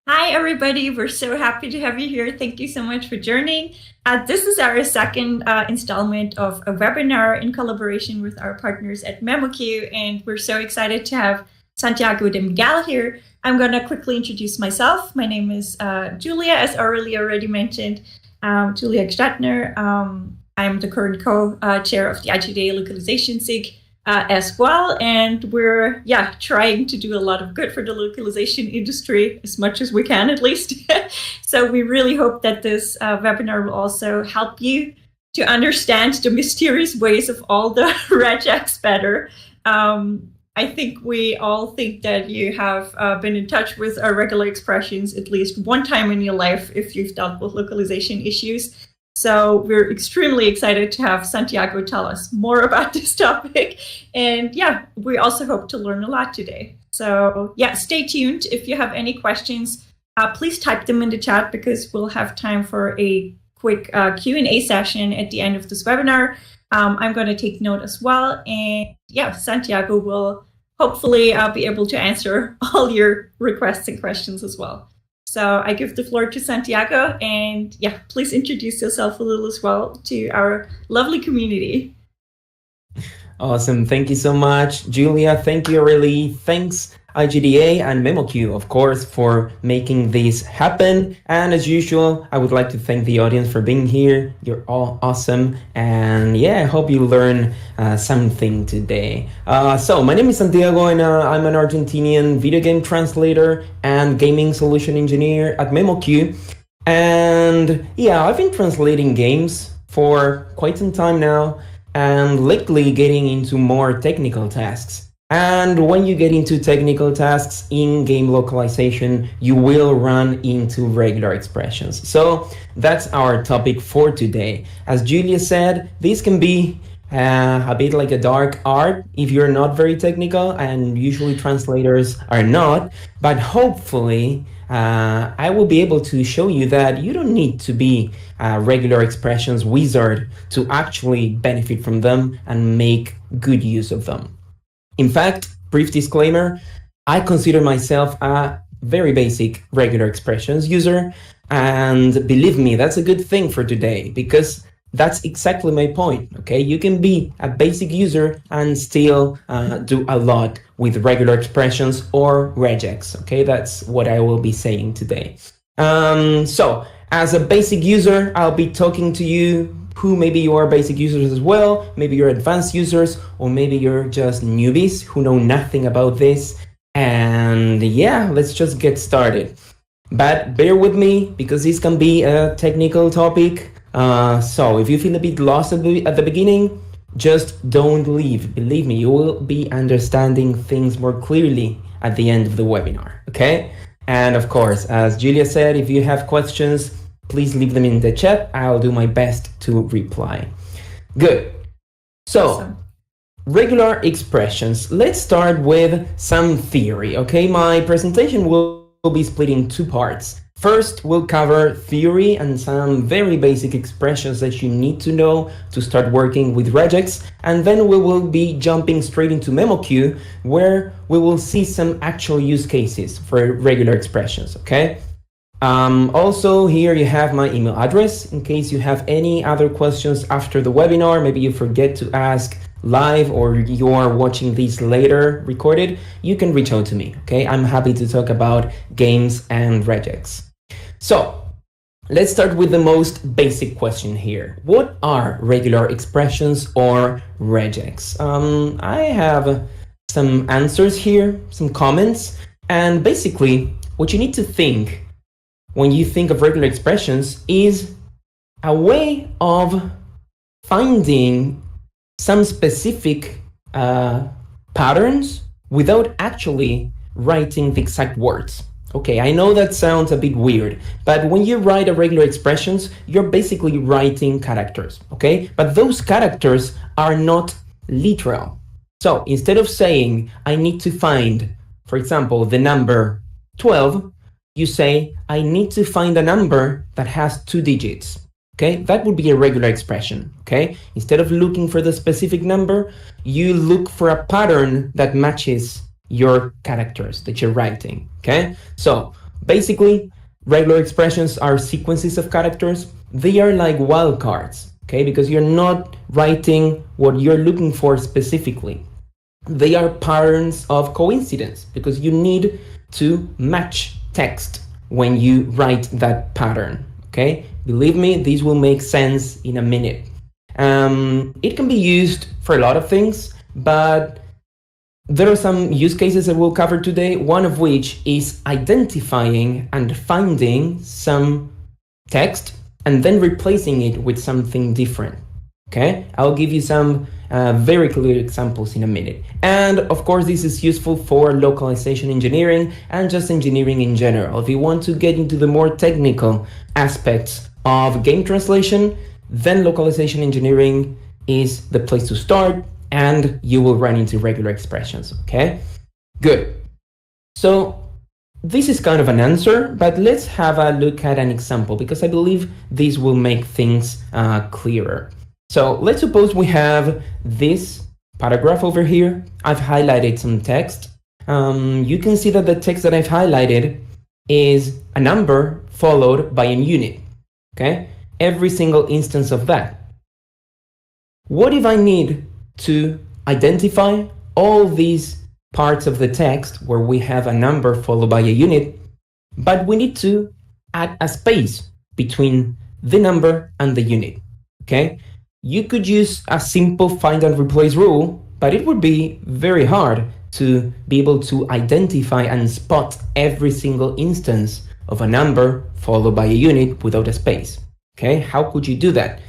Hi, everybody. We're so happy to have you here. Thank you so much for joining. This is our second installment of a webinar in collaboration with our partners at memoQ, and we're so excited to have Santiago de Miguel here. I'm going to quickly introduce myself. My name is Julia, as already mentioned, Julia Gstadner. I'm the current co-chair of the IGDA Localization SIG as well, and we're trying to do a lot of good for the localization industry as much as we can, at least. So we really hope that this webinar will also help you to understand the mysterious ways of all the regex better. I think we all think that you have been in touch with our regular expressions at least one time in your life if you've dealt with localization issues. So we're extremely excited to have Santiago tell us more about this topic. And we also hope to learn a lot today. So stay tuned. If you have any questions, please type them in the chat because we'll have time for a quick Q&A session at the end of this webinar. I'm going to take note as well. And Santiago will hopefully be able to answer all your requests and questions as well. So I give the floor to Santiago, and please introduce yourself a little as well to our lovely community. Awesome. Thank you so much, Julia. Thank you, Aurelie. Thanks, IGDA and memoQ, of course, for making this happen. And as usual, I would like to thank the audience for being here. You're all awesome. And I hope you learn something today. So my name is Santiago, and I'm an Argentinian video game translator and gaming solution engineer at memoQ. And I've been translating games for quite some time now, and lately getting into more technical tasks. And when you get into technical tasks in game localization, you will run into regular expressions. So that's our topic for today. As Julia said, this can be a bit like a dark art if you're not very technical, and usually translators are not, but hopefully I will be able to show you that you don't need to be a regular expressions wizard to actually benefit from them and make good use of them. In fact, brief disclaimer, I consider myself a very basic regular expressions user, and believe me, that's a good thing for today, because that's exactly my point, okay? You can be a basic user and still do a lot with regular expressions or regex, okay? That's what I will be saying today. So, as a basic user, I'll be talking to you who maybe you are basic users as well, maybe you're advanced users, or maybe you're just newbies who know nothing about this. And let's just get started. But bear with me, because this can be a technical topic. So if you feel a bit lost at the beginning, just don't leave. Believe me, you will be understanding things more clearly at the end of the webinar, okay? And of course, as Julia said, if you have questions, please leave them in the chat. I'll do my best to reply. Good. So, awesome. Regular expressions. Let's start with some theory, okay? My presentation will be split in two parts. First, we'll cover theory and some very basic expressions that you need to know to start working with regex, and then we will be jumping straight into memoQ, where we will see some actual use cases for regular expressions, okay? Also, here you have my email address. In case you have any other questions after the webinar, maybe you forget to ask live or you are watching these later recorded, you can reach out to me, okay? I'm happy to talk about games and regex. So, let's start with the most basic question here. What are regular expressions or regex? I have some answers here, some comments, and basically what you need to think when you think of regular expressions is a way of finding some specific patterns without actually writing the exact words. Okay, I know that sounds a bit weird, but when you write a regular expressions, you're basically writing characters, okay? But those characters are not literal. So instead of saying, I need to find, for example, the number 12, you say, I need to find a number that has 2 digits. Okay, that would be a regular expression. Okay, instead of looking for the specific number, you look for a pattern that matches your characters that you're writing. Okay, so Basically, regular expressions are sequences of characters. They are like wildcards, okay? Because you're not writing what you're looking for specifically. They are patterns of coincidence because you need to match text when you write that pattern, okay? Believe me, this will make sense in a minute. It can be used for a lot of things, but there are some use cases that we'll cover today, one of which is identifying and finding some text and then replacing it with something different. Okay, I'll give you some very clear examples in a minute. And of course, this is useful for localization engineering and just engineering in general. If you want to get into the more technical aspects of game translation, then localization engineering is the place to start, and you will run into regular expressions, okay? Good. So this is kind of an answer, but let's have a look at an example because I believe this will make things clearer. So let's suppose we have this paragraph over here. I've highlighted some text. You can see that the text that I've highlighted is a number followed by a unit, okay? Every single instance of that. What if I need to identify all these parts of the text where we have a number followed by a unit, but we need to add a space between the number and the unit, okay? You could use a simple find and replace rule, but it would be very hard to be able to identify and spot every single instance of a number followed by a unit without a space, okay? How could you do that?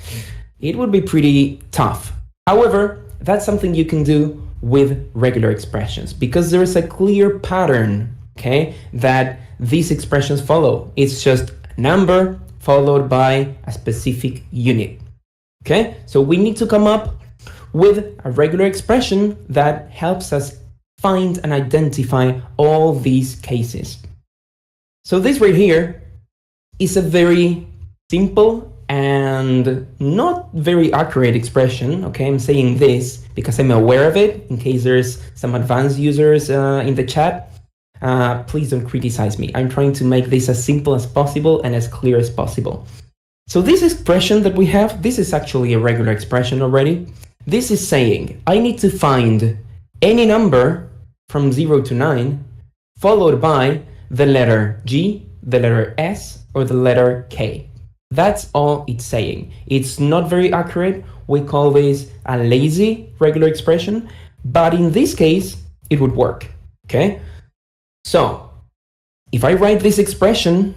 It would be pretty tough. However, that's something you can do with regular expressions because there is a clear pattern, okay, that these expressions follow. It's just a number followed by a specific unit, okay? So we need to come up with a regular expression that helps us find and identify all these cases. So this right here is a very simple and not very accurate expression, okay? I'm saying this because I'm aware of it. In case there's some advanced users in the chat, please don't criticize me. I'm trying to make this as simple as possible and as clear as possible. So this expression that we have, this is actually a regular expression already. This is saying I need to find any number from 0 to 9 followed by the letter G, the letter S, or the letter K. That's all it's saying. It's not very accurate. We call this a lazy regular expression, but in this case, it would work, okay? So if I write this expression,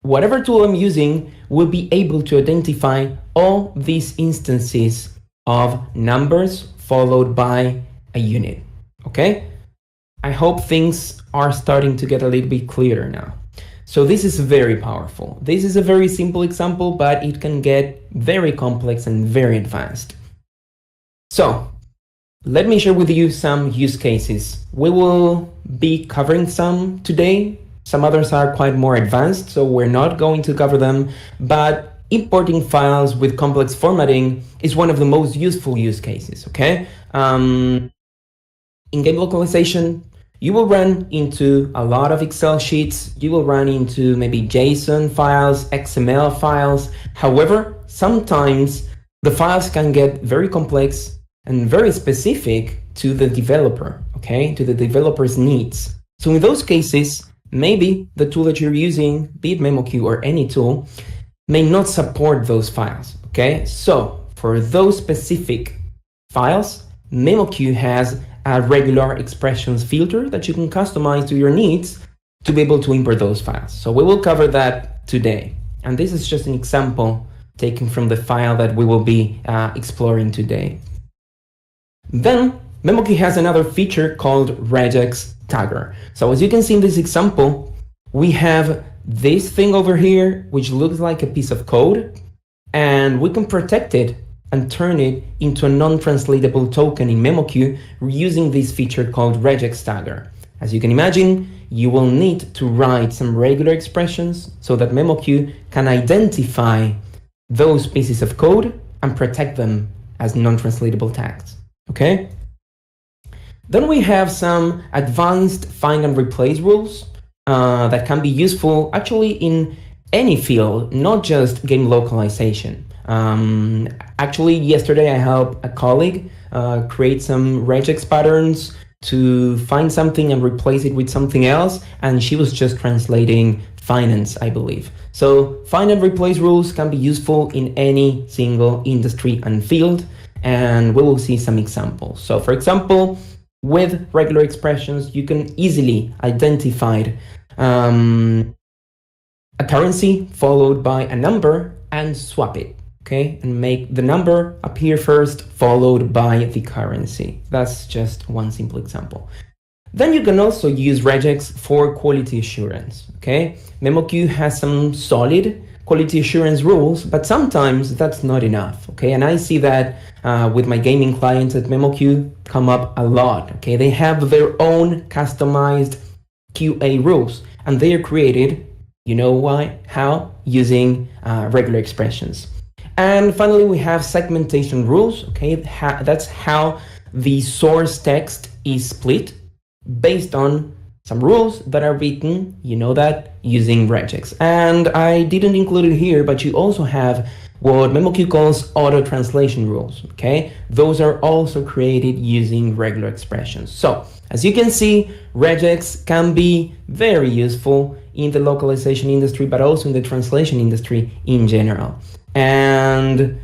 whatever tool I'm using will be able to identify all these instances of numbers followed by a unit, okay? I hope things are starting to get a little bit clearer now. So this is very powerful. This is a very simple example, but it can get very complex and very advanced. So let me share with you some use cases. We will be covering some today. Some others are quite more advanced, so we're not going to cover them, but importing files with complex formatting is one of the most useful use cases, okay? In game localization, you will run into a lot of Excel sheets. You will run into maybe JSON files, XML files. However, sometimes the files can get very complex and very specific to the developer, okay, to the developer's needs. So in those cases, maybe the tool that you're using, be it memoQ or any tool, may not support those files, okay? So for those specific files, memoQ has a regular expressions filter that you can customize to your needs to be able to import those files. So we will cover that today. And this is just an example taken from the file that we will be exploring today. Then memoQ has another feature called Regex tagger. So as you can see in this example, we have this thing over here, which looks like a piece of code, and we can protect it and turn it into a non-translatable token in memoQ using this feature called Regex tagger. As you can imagine, you will need to write some regular expressions so that memoQ can identify those pieces of code and protect them as non-translatable tags, okay? Then we have some advanced find and replace rules. that can be useful actually in any field, not just game localization. Actually, yesterday I helped a colleague create some regex patterns to find something and replace it with something else, and she was just translating finance, I believe. So find and replace rules can be useful in any single industry and field, and we will see some examples. So for example, with regular expressions, you can easily identify a currency followed by a number and swap it, okay? And make the number appear first, followed by the currency. That's just one simple example. Then you can also use regex for quality assurance, okay? memoQ has some solid quality assurance rules, but sometimes that's not enough, okay? And I see that with my gaming clients at memoQ come up a lot, okay? They have their own customized QA rules, and they are created, you know why? How? Using regular expressions. And finally, we have segmentation rules, okay? That's how the source text is split based on some rules that are written, you know that, using regex. And I didn't include it here, but you also have what memoQ calls auto translation rules, okay? Those are also created using regular expressions. So as you can see, regex can be very useful in the localization industry, but also in the translation industry in general. And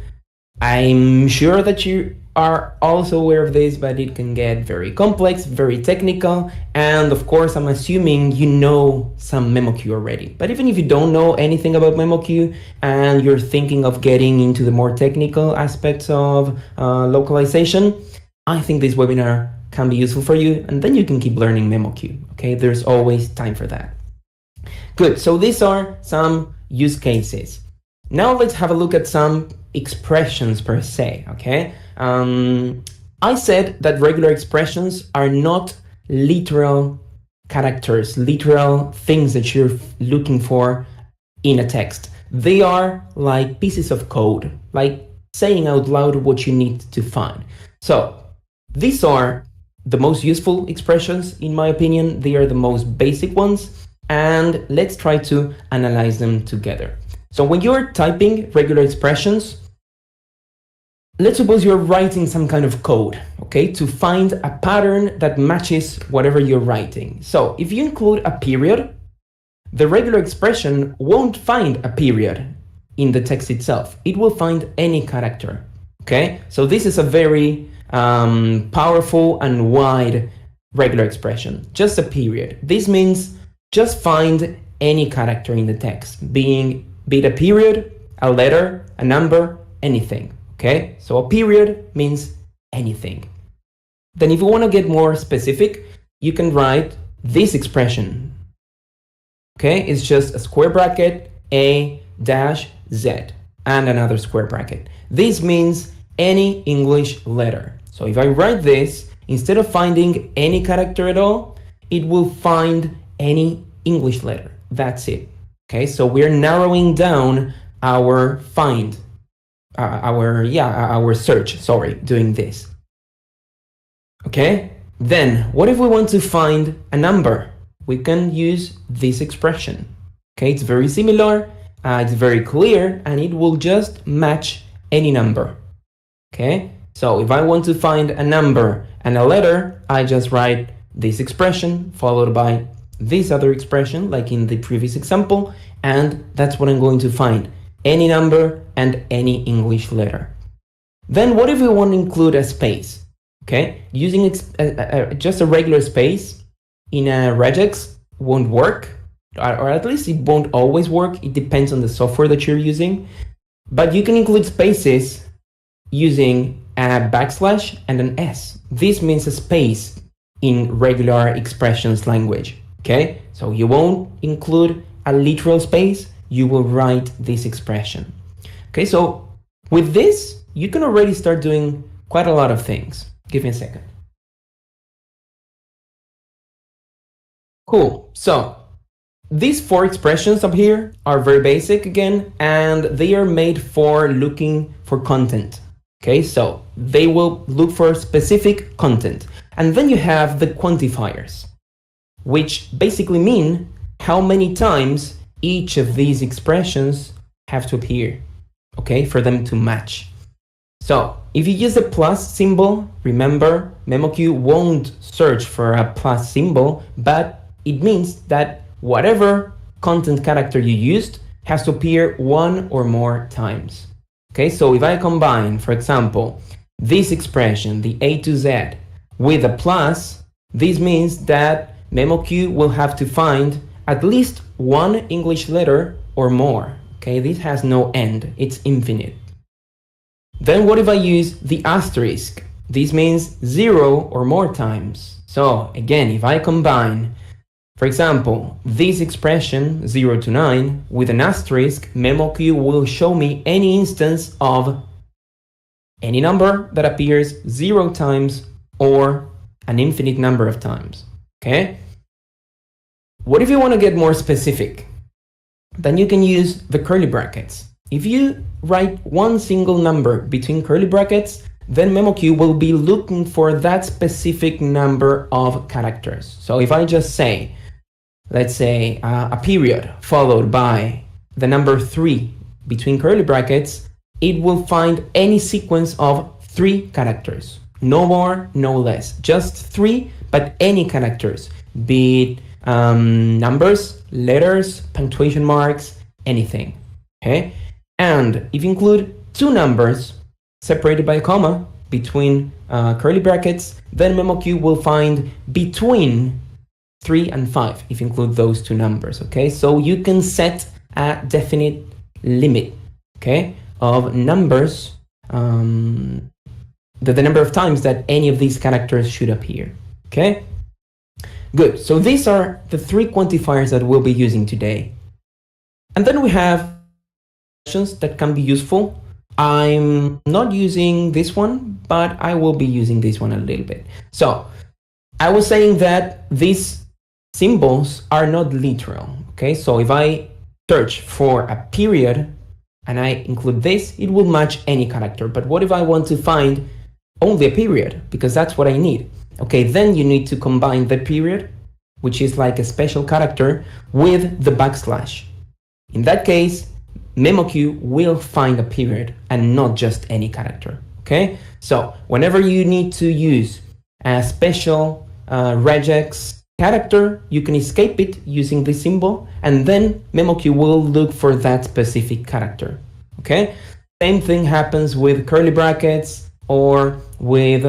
I'm sure that you are also aware of this, but it can get very complex, very technical. And of course, I'm assuming you know some memoQ already. But even if you don't know anything about memoQ and you're thinking of getting into the more technical aspects of localization, I think this webinar can be useful for you, and then you can keep learning memoQ, okay? There's always time for that. Good, so these are some use cases. Now let's have a look at some expressions per se, okay? I said that regular expressions are not literal characters, literal things that you're looking for in a text. They are like pieces of code, like saying out loud what you need to find. So these are the most useful expressions, in my opinion. They are the most basic ones, and let's try to analyze them together. So when you're typing regular expressions, let's suppose you're writing some kind of code, okay, to find a pattern that matches whatever you're writing. So if you include a period, the regular expression won't find a period in the text itself. It will find any character, okay? So this is a very powerful and wide regular expression, just a period. This means just find any character in the text, be it a period, a letter, a number, anything, okay? So a period means anything. Then if you want to get more specific, you can write this expression, okay? It's just a square bracket, A dash Z, and another square bracket. This means any English letter. So if I write this, instead of finding any character at all, it will find any English letter. That's it. Okay, so we're narrowing down our find, our search, doing this. Okay, then what if we want to find a number? We can use this expression. Okay, it's very similar, it's very clear, and it will just match any number. Okay, so if I want to find a number and a letter, I just write this expression followed by this other expression, like in the previous example, and that's what I'm going to find, any number and any English letter. Then what if we want to include a space? Okay, using just a regular space in a regex won't work, or at least it won't always work. It depends on the software that you're using, but you can include spaces using a backslash and an S. This means a space in regular expressions language. Okay, so you won't include a literal space, you will write this expression. Okay, so with this, you can already start doing quite a lot of things. Give me a second. Cool, so these four expressions up here are very basic again, and they are made for looking for content. Okay, so they will look for specific content. And then you have the quantifiers, which basically mean how many times each of these expressions have to appear, okay, for them to match. So if you use a plus symbol, remember, memoQ won't search for a plus symbol, but it means that whatever content character you used has to appear one or more times. Okay, so if I combine, for example, this expression, the A to Z, with a plus, this means that memoQ will have to find at least one English letter or more. Okay, this has no end, it's infinite. Then what if I use the asterisk? This means 0 or more times. So again, if I combine, for example, this expression 0 to 9 with an asterisk, memoQ will show me any instance of any number that appears 0 times or an infinite number of times. Okay? What if you want to get more specific? Then you can use the curly brackets. If you write one single number between curly brackets, then memoQ will be looking for that specific number of characters. So if I just say, let's say a period followed by the number 3 between curly brackets, it will find any sequence of 3 characters. No more, no less. Just 3, but any characters, be it numbers, letters, punctuation marks, anything. Okay? And if you include 2 numbers separated by a comma between curly brackets, then memoQ will find between 3 and 5 if you include those 2 numbers. Okay, so you can set a definite limit, okay, of numbers, the number of times that any of these characters should appear. Okay, good. So these are the 3 quantifiers that we'll be using today. And then we have that can be useful. I'm not using this one, but I will be using this one a little bit. So I was saying that these symbols are not literal. Okay, so if I search for a period and I include this, it will match any character. But what if I want to find only a period? Because that's what I need. Okay, then you need to combine the period, which is like a special character, with the backslash. In that case, memoQ will find a period and not just any character. Okay, so whenever you need to use a special regex character, you can escape it using this symbol, and then memoQ will look for that specific character. Okay, same thing happens with curly brackets or with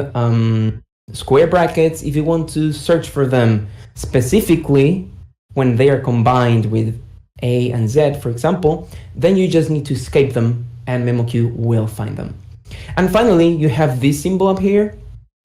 square brackets. If you want to search for them specifically when they are combined with A and Z, for example, then you just need to escape them and memoQ will find them. And finally, you have this symbol up here,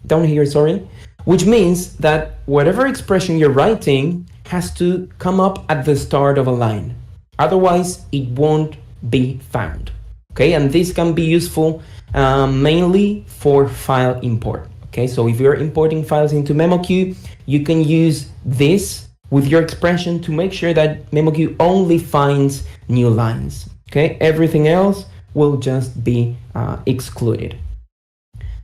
down here, sorry, which means that whatever expression you're writing has to come up at the start of a line. Otherwise, it won't be found. Okay, and this can be useful mainly for file import. Okay, so if you're importing files into memoQ, you can use this with your expression to make sure that memoQ only finds new lines. Okay, everything else will just be excluded.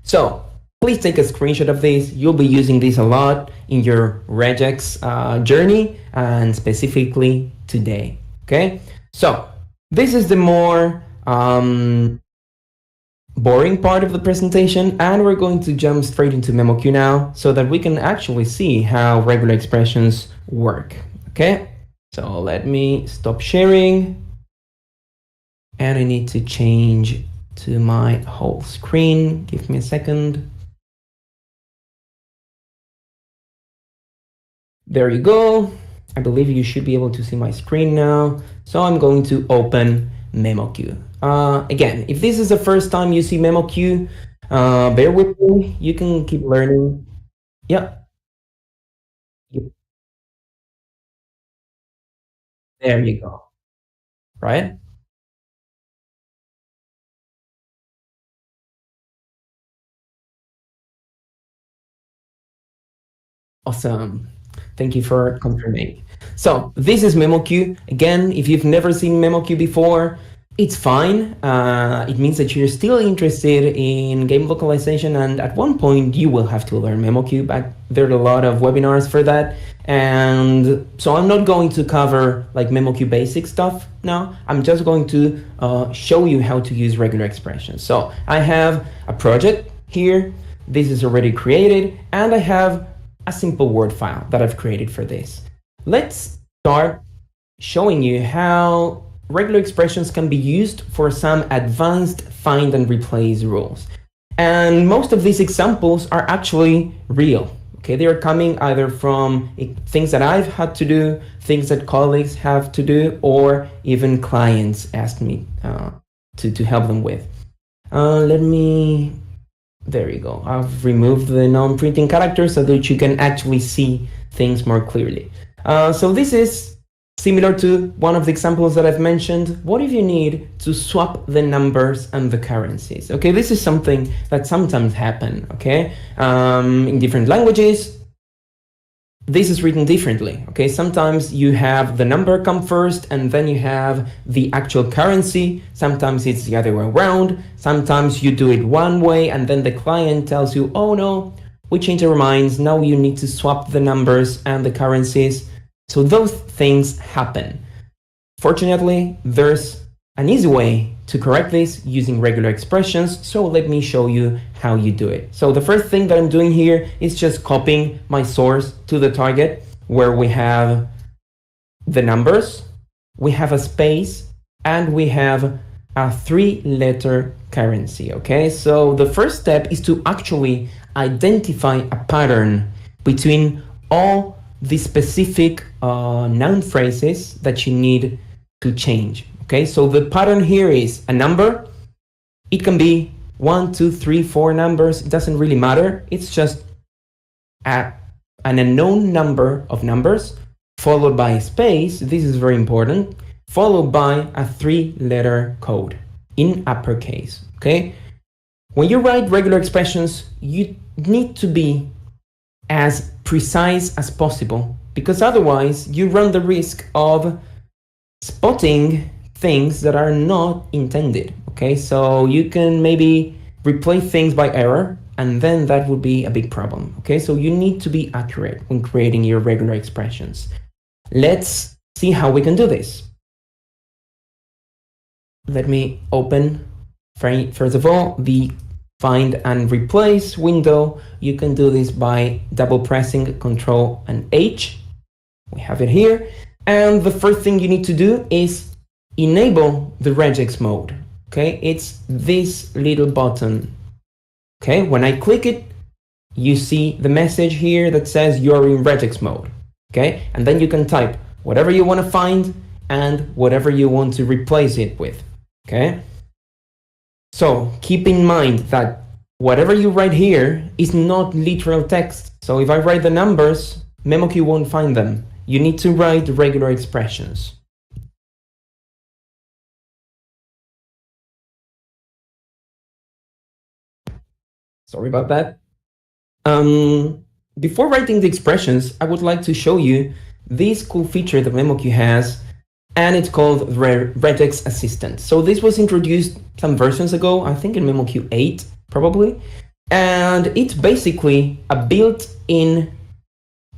So please take a screenshot of this. You'll be using this a lot in your regex journey, and specifically today. Okay, so this is the more boring part of the presentation, and we're going to jump straight into memoQ now so that we can actually see how regular expressions work. Okay, so let me stop sharing, and I need to change to my whole screen. Give me a second. There you go. I believe you should be able to see my screen now. So I'm going to open memoQ. Again, if this is the first time you see memoQ, bear with me. You can keep learning. Yeah. Yep. There you go. Right? Awesome. Thank you for confirming. So this is memoQ. Again, if you've never seen memoQ before, it's fine. It means that you're still interested in game localization, and at one point you will have to learn memoQ, but there are a lot of webinars for that. And so I'm not going to cover like memoQ basic stuff now. I'm just going to show you how to use regular expressions. So I have a project here. This is already created, and I have a simple Word file that I've created for this. Let's start showing you how regular expressions can be used for some advanced find and replace rules. And most of these examples are actually real. Okay, they are coming either from things that I've had to do, things that colleagues have to do, or even clients asked me to help them with. There you go. I've removed the non-printing characters so that you can actually see things more clearly. So this is similar to one of the examples that I've mentioned. What if you need to swap the numbers and the currencies? Okay, this is something that sometimes happen, okay? In different languages, this is written differently, okay? Sometimes you have the number come first and then you have the actual currency. Sometimes it's the other way around. Sometimes you do it one way and then the client tells you, oh no, we changed our minds. Now you need to swap the numbers and the currencies. So those things happen. Fortunately, there's an easy way to correct this using regular expressions. So let me show you how you do it. So the first thing that I'm doing here is just copying my source to the target where we have the numbers, we have a space, and we have a 3-letter currency, okay? So the first step is to actually identify a pattern between all the specific noun phrases that you need to change. Okay, so the pattern here is a number. It can be 1, 2, 3, 4 numbers. It doesn't really matter. It's just an unknown number of numbers followed by a space. This is very important. Followed by a 3-letter code in uppercase. Okay, when you write regular expressions, you need to be as precise as possible, because otherwise you run the risk of spotting things that are not intended. Okay, so you can maybe replace things by error, and then that would be a big problem. Okay, so you need to be accurate when creating your regular expressions. Let's see how we can do this. Let me open, first of all, the Find and Replace window. You can do this by double pressing Control and H. We have it here. And the first thing you need to do is enable the regex mode. Okay, it's this little button. Okay, when I click it, you see the message here that says you're in regex mode. Okay, and then you can type whatever you want to find and whatever you want to replace it with. Okay. So keep in mind that whatever you write here is not literal text. So if I write the numbers, memoQ won't find them. You need to write regular expressions. Sorry about that. Before writing the expressions, I would like to show you this cool feature that memoQ has, and it's called Regex Assistant. So this was introduced some versions ago, I think in memoQ 8 probably, and it's basically a built-in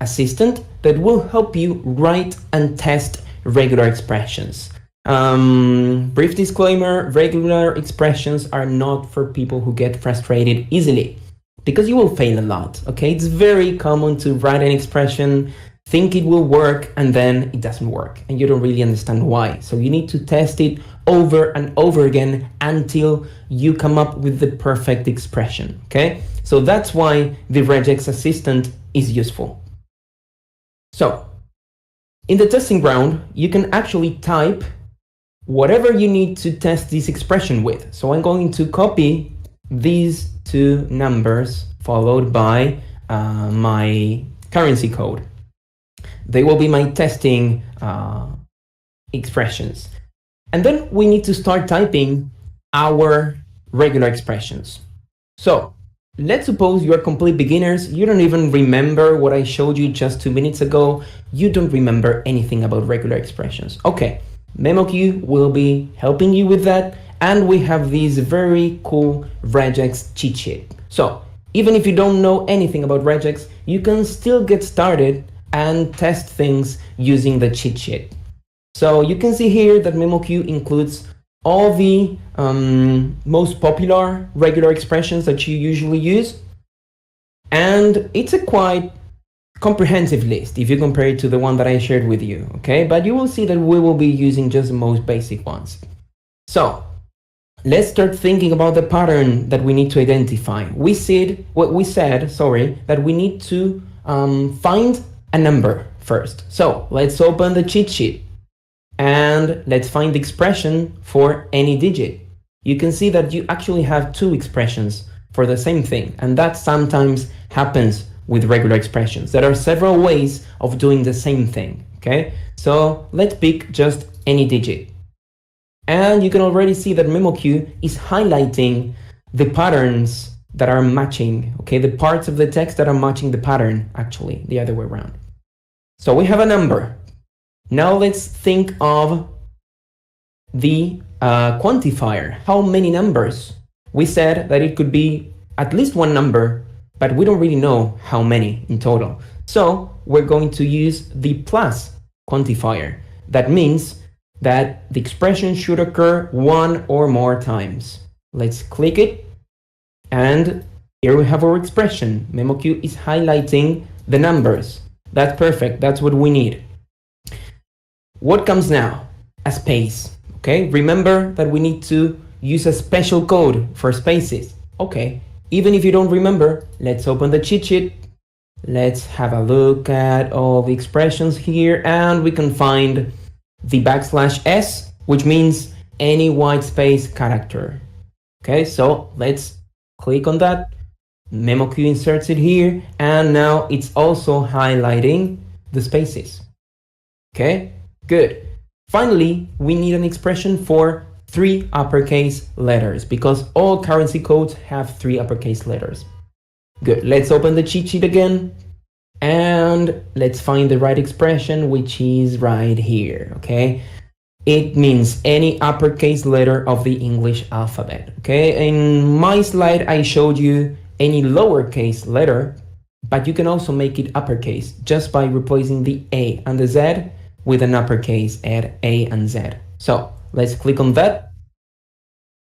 assistant that will help you write and test regular expressions. Brief disclaimer, regular expressions are not for people who get frustrated easily, because you will fail a lot, okay? It's very common to write an expression, think it will work, and then it doesn't work, and you don't really understand why. So you need to test it over and over again until you come up with the perfect expression, okay? So that's why the Regex Assistant is useful. So in the testing round, you can actually type whatever you need to test this expression with. So I'm going to copy these two numbers followed by my currency code. They will be my testing expressions. And then we need to start typing our regular expressions. So let's suppose you are complete beginners. You don't even remember what I showed you just 2 minutes ago. You don't remember anything about regular expressions. Okay, memoQ will be helping you with that, and we have this very cool Regex cheat sheet. So even if you don't know anything about Regex, you can still get started and test things using the cheat sheet. So you can see here that memoQ includes all the most popular regular expressions that you usually use, and it's a quite comprehensive list if you compare it to the one that I shared with you, okay? But you will see that we will be using just the most basic ones. So let's start thinking about the pattern that we need to identify. We said that we need to find a number first. So let's open the cheat sheet and let's find the expression for any digit. You can see that you actually have two expressions for the same thing, and that sometimes happens with regular expressions. There are several ways of doing the same thing, okay? So let's pick just any digit. And you can already see that memoQ is highlighting the patterns that are matching, okay? The parts of the text that are matching the pattern, actually, the other way around. So we have a number. Now let's think of the quantifier. How many numbers? We said that it could be at least one number, but we don't really know how many in total. So we're going to use the plus quantifier. That means that the expression should occur one or more times. Let's click it, and here we have our expression. memoQ is highlighting the numbers. That's perfect, that's what we need. What comes now? A space, okay? Remember that we need to use a special code for spaces. Okay, even if you don't remember, let's open the cheat sheet. Let's have a look at all the expressions here, and we can find the \s, which means any white space character. Okay, so let's click on that. memoQ inserts it here, and now it's also highlighting the spaces. Okay, good. Finally, we need an expression for 3 uppercase letters, because all currency codes have 3 uppercase letters. Good, let's open the cheat sheet again, and let's find the right expression, which is right here, okay? It means any uppercase letter of the English alphabet, okay? In my slide, I showed you any lowercase letter, but you can also make it uppercase just by replacing the A and the Z with an uppercase at A and Z. So let's click on that.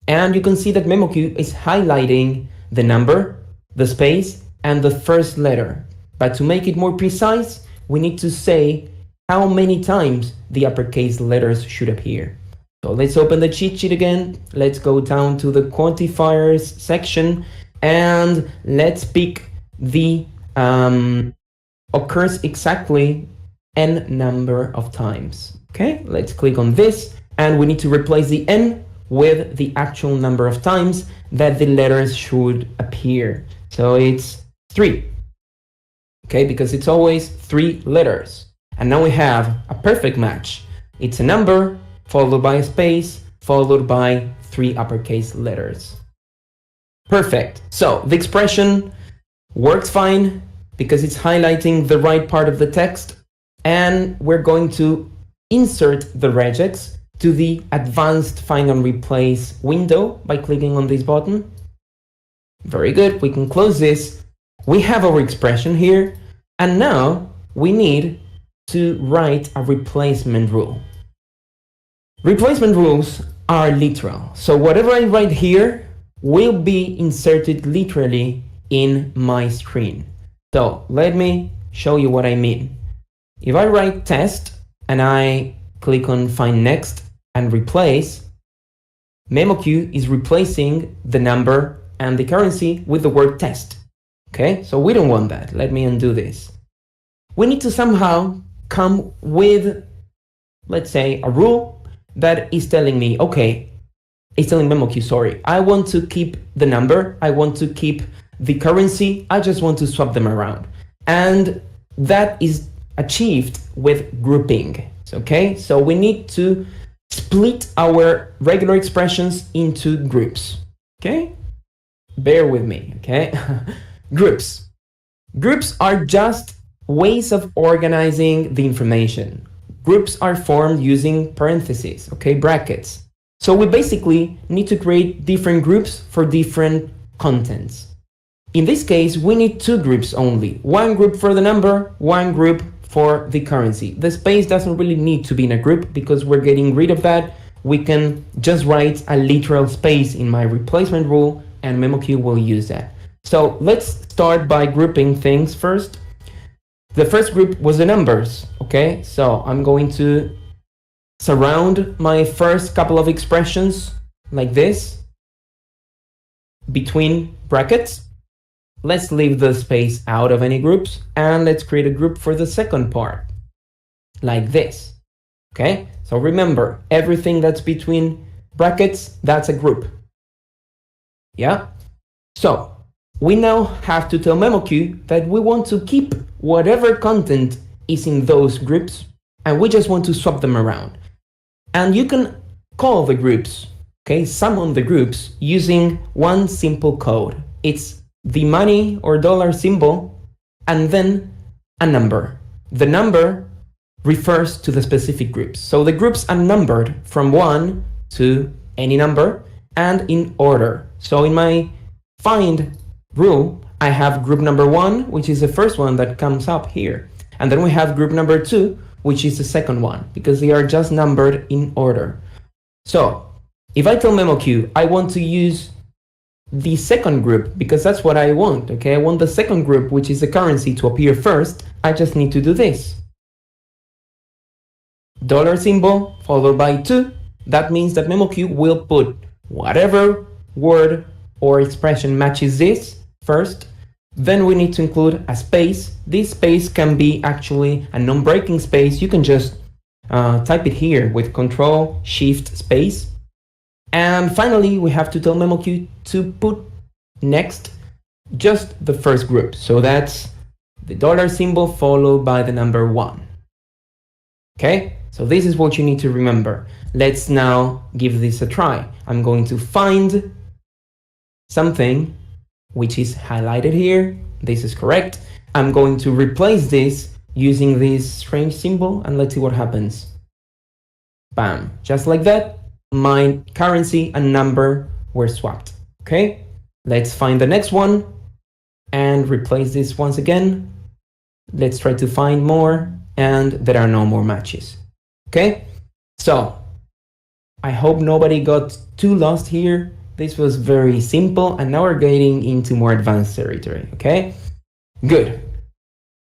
And you can see that memoQ is highlighting the number, the space, and the first letter. But to make it more precise, we need to say how many times the uppercase letters should appear. So let's open the cheat sheet again. Let's go down to the quantifiers section, and let's pick the occurs exactly n number of times. Okay, let's click on this, and we need to replace the n with the actual number of times that the letters should appear. So it's 3. Okay, because it's always 3 letters. And now we have a perfect match. It's a number followed by a space followed by 3 uppercase letters. Perfect. So the expression works fine because it's highlighting the right part of the text, and we're going to insert the regex to the advanced find and replace window by clicking on this button. Very good, we can close this. We have our expression here, and now we need to write a replacement rule. Replacement rules are literal, so whatever I write here will be inserted literally in my screen. So let me show you what I mean. If I write test and I click on find next and replace, memoQ is replacing the number and the currency with the word test. Okay, so we don't want that. Let me undo this. We need to somehow come with, let's say, a rule that is telling me, okay, it's telling memoQ, sorry, I want to keep the number, I want to keep the currency, I just want to swap them around. And that is achieved with grouping. Okay, so we need to split our regular expressions into groups. Okay, bear with me. Okay, groups are just ways of organizing the information. groups are formed using parentheses, okay, brackets. So we basically need to create different groups for different contents. In this case, we need two groups only. One group for the number, one group for the currency. The space doesn't really need to be in a group because we're getting rid of that. We can just write a literal space in my replacement rule and memoQ will use that. So let's start by grouping things first. The first group was the numbers, okay? So I'm going to surround my first couple of expressions like this between brackets. Let's leave the space out of any groups and let's create a group for the second part like this. Okay, so remember, everything that's between brackets, that's a group. Yeah, so we now have to tell memoQ that we want to keep whatever content is in those groups and we just want to swap them around. And you can call the groups, okay, summon the groups using one simple code. It's the money or dollar symbol and then a number. The number refers to the specific groups. So the groups are numbered from 1 to any number and in order. So in my find rule, I have group number 1, which is the first one that comes up here. And then we have group number 2, which is the second one, because they are just numbered in order. So if I tell memoQ, I want to use the second group, because that's what I want, okay? I want the second group, which is the currency, to appear first. I just need to do this. Dollar symbol followed by 2. That means that memoQ will put whatever word or expression matches this first. Then we need to include a space. This space can be actually a non-breaking space. You can just type it here with Control Shift space. And finally, we have to tell memoQ to put next just the first group. So that's the dollar symbol followed by the number 1. Okay, so this is what you need to remember. Let's now give this a try. I'm going to find something which is highlighted here. This is correct. I'm going to replace this using this strange symbol and let's see what happens. Bam, just like that. My currency and number were swapped. Okay, let's find the next one and replace this once again. Let's try to find more and there are no more matches. Okay, so I hope nobody got too lost here. This was very simple and now we're getting into more advanced territory. Okay, good.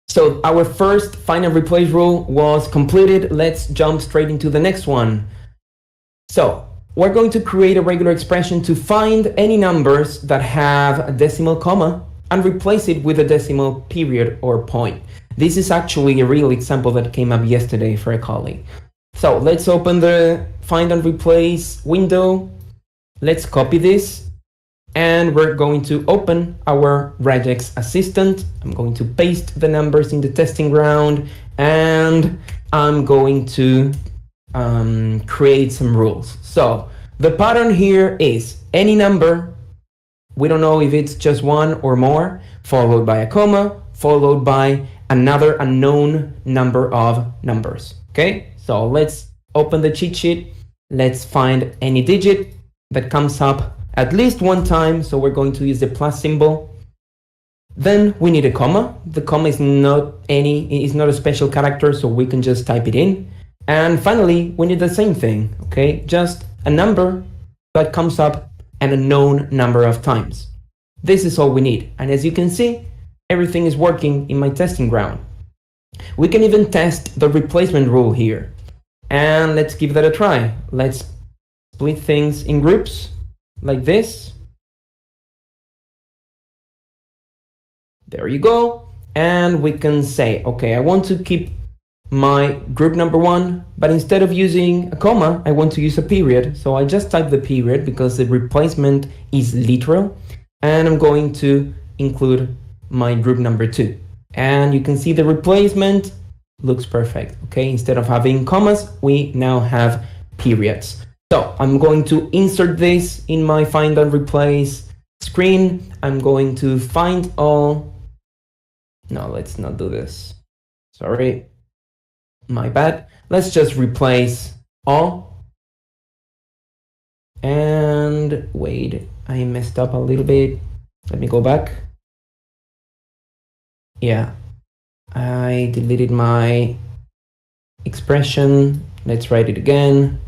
So our first find and replace rule was completed. Let's jump straight into the next one. So we're going to create a regular expression to find any numbers that have a decimal comma and replace it with a decimal period or point. This is actually a real example that came up yesterday for a colleague. So let's open the find and replace window. Let's copy this and we're going to open our Regex assistant. I'm going to paste the numbers in the testing ground and I'm going to create some rules. So the pattern here is any number, we don't know if it's just one or more, followed by a comma, followed by another unknown number of numbers. Okay, so let's open the cheat sheet. Let's find any digit that comes up at least one time. So we're going to use the plus symbol. Then we need a comma. The comma is not a special character, so we can just type it in. And finally, we need the same thing, okay? Just a number that comes up and a known number of times. This is all we need. And as you can see, everything is working in my testing ground. We can even test the replacement rule here. And let's give that a try. Let's split things in groups like this. There you go. And we can say, okay, I want to keep my group number 1, but instead of using a comma, I want to use a period. So I just type the period because the replacement is literal. And I'm going to include my group number 2. And you can see the replacement looks perfect. Okay, instead of having commas, we now have periods. So I'm going to insert this in my find and replace screen. I'm going to find all. No, let's not do this. Sorry. My bad. Let's just replace all. And wait, I messed up a little bit. Let me go back. Yeah, I deleted my expression. Let's write it again.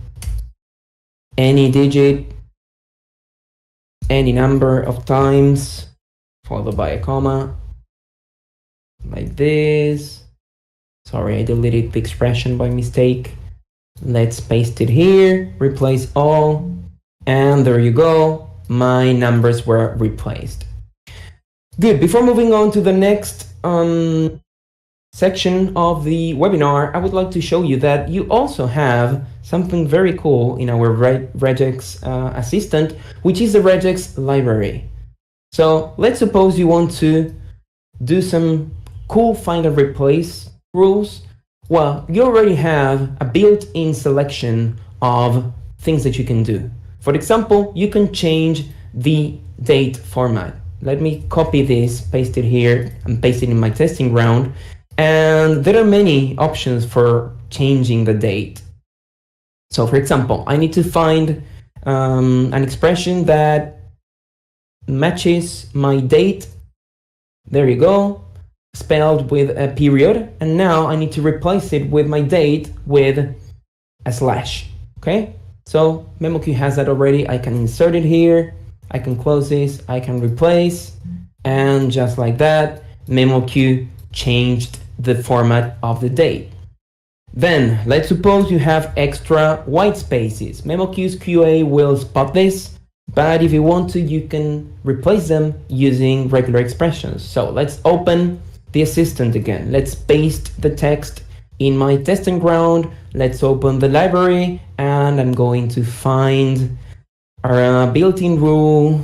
Any digit, any number of times, followed by a comma, like this. Sorry, I deleted the expression by mistake. Let's paste it here, replace all, and there you go. My numbers were replaced. Good, before moving on to the next section of the webinar, I would like to show you that you also have something very cool in our Regex assistant, which is the Regex library. So let's suppose you want to do some cool find and replace rules. Well, you already have a built-in selection of things that you can do. For example, you can change the date format. Let me copy this, paste it here, and paste it in my testing ground. And there are many options for changing the date. So for example, I need to find an expression that matches my date. There you go, spelled with a period. And now I need to replace it with my date with a slash, okay? So memoQ has that already. I can insert it here. I can close this, I can replace, and just like that, memoQ changed the format of the date. Then let's suppose you have extra white spaces. memoQ's QA will spot this, but if you want to, you can replace them using regular expressions. So let's open the assistant again. Let's paste the text in my testing ground. Let's open the library, and I'm going to find our built-in rule.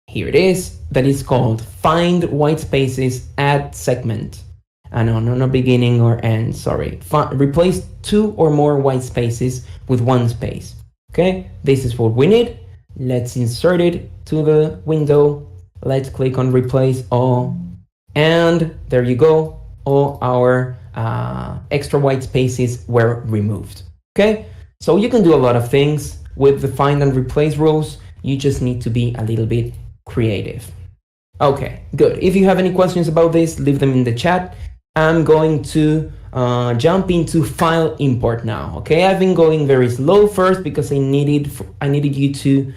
Here it is, that is called find white spaces at segment. No beginning or end, sorry. Replace 2 or more white spaces with 1 space. Okay, this is what we need. Let's insert it to the window. Let's click on replace all. And there you go. All our extra white spaces were removed. Okay, so you can do a lot of things with the find and replace rules. You just need to be a little bit creative. Okay, good. If you have any questions about this, leave them in the chat. I'm going to jump into file import now. Okay, I've been going very slow first because I needed you to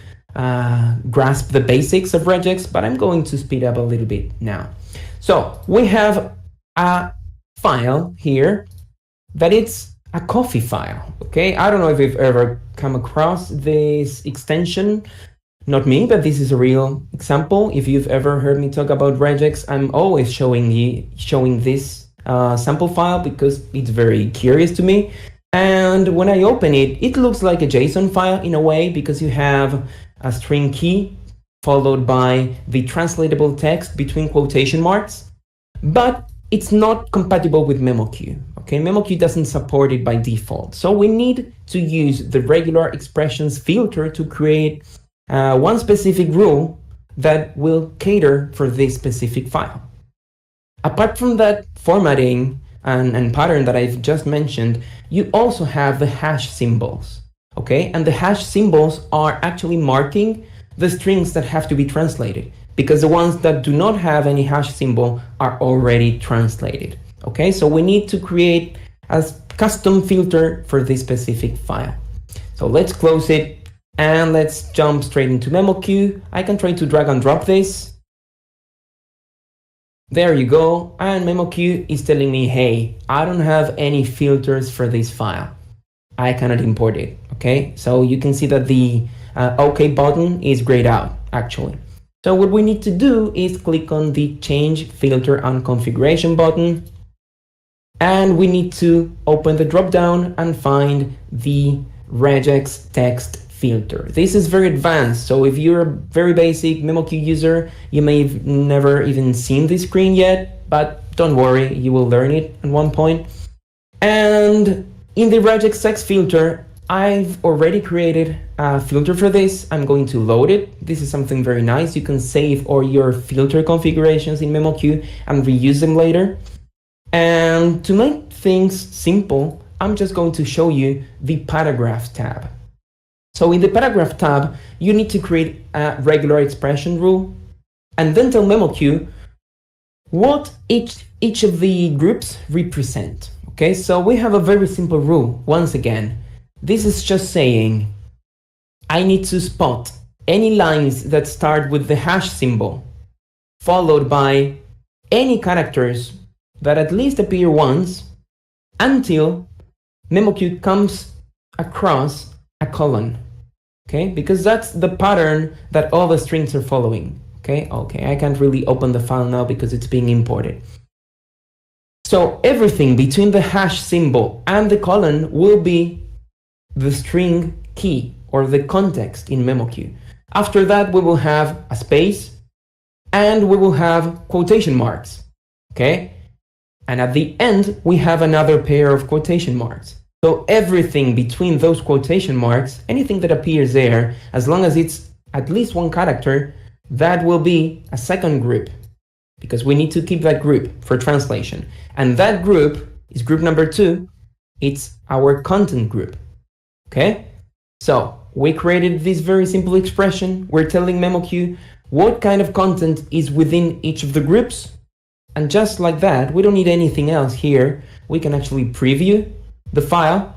grasp the basics of Regex, but I'm going to speed up a little bit now. So we have a file here that it's a coffee file. Okay, I don't know if you've ever come across this extension. Not me, but this is a real example. If you've ever heard me talk about Regex, I'm always showing this sample file because it's very curious to me. And when I open it, it looks like a JSON file in a way because you have a string key followed by the translatable text between quotation marks, but it's not compatible with memoQ. Okay, memoQ doesn't support it by default. So we need to use the regular expressions filter to create one specific rule that will cater for this specific file. Apart from that formatting and pattern that I've just mentioned, you also have the hash symbols, okay? And the hash symbols are actually marking the strings that have to be translated because the ones that do not have any hash symbol are already translated, okay? So we need to create a custom filter for this specific file. So let's close it and let's jump straight into memoQ. I can try to drag and drop this. There you go, and memoQ is telling me, hey, I don't have any filters for this file. I cannot import it, okay? So you can see that the OK button is grayed out, actually. So what we need to do is click on the Change Filter and Configuration button, and we need to open the drop-down and find the Regex text filter. This is very advanced, so if you're a very basic memoQ user, you may have never even seen this screen yet, but don't worry, you will learn it at one point. And in the Regex text filter, I've already created a filter for this. I'm going to load it. This is something very nice. You can save all your filter configurations in memoQ and reuse them later. And to make things simple, I'm just going to show you the paragraph tab. So in the paragraph tab, you need to create a regular expression rule and then tell memoQ what each of the groups represent. Okay, so we have a very simple rule. Once again, this is just saying I need to spot any lines that start with the hash symbol followed by any characters that at least appear once until memoQ comes across a colon. Okay, because that's the pattern that all the strings are following. Okay, I can't really open the file now because it's being imported. So everything between the hash symbol and the colon will be the string key or the context in memoQ. After that, we will have a space and we will have quotation marks. Okay, and at the end, we have another pair of quotation marks. So everything between those quotation marks, anything that appears there, as long as it's at least one character, that will be a second group, because we need to keep that group for translation. And that group is group number 2. It's our content group. Okay? So we created this very simple expression. We're telling memoQ what kind of content is within each of the groups. And just like that, we don't need anything else here. We can actually preview the file.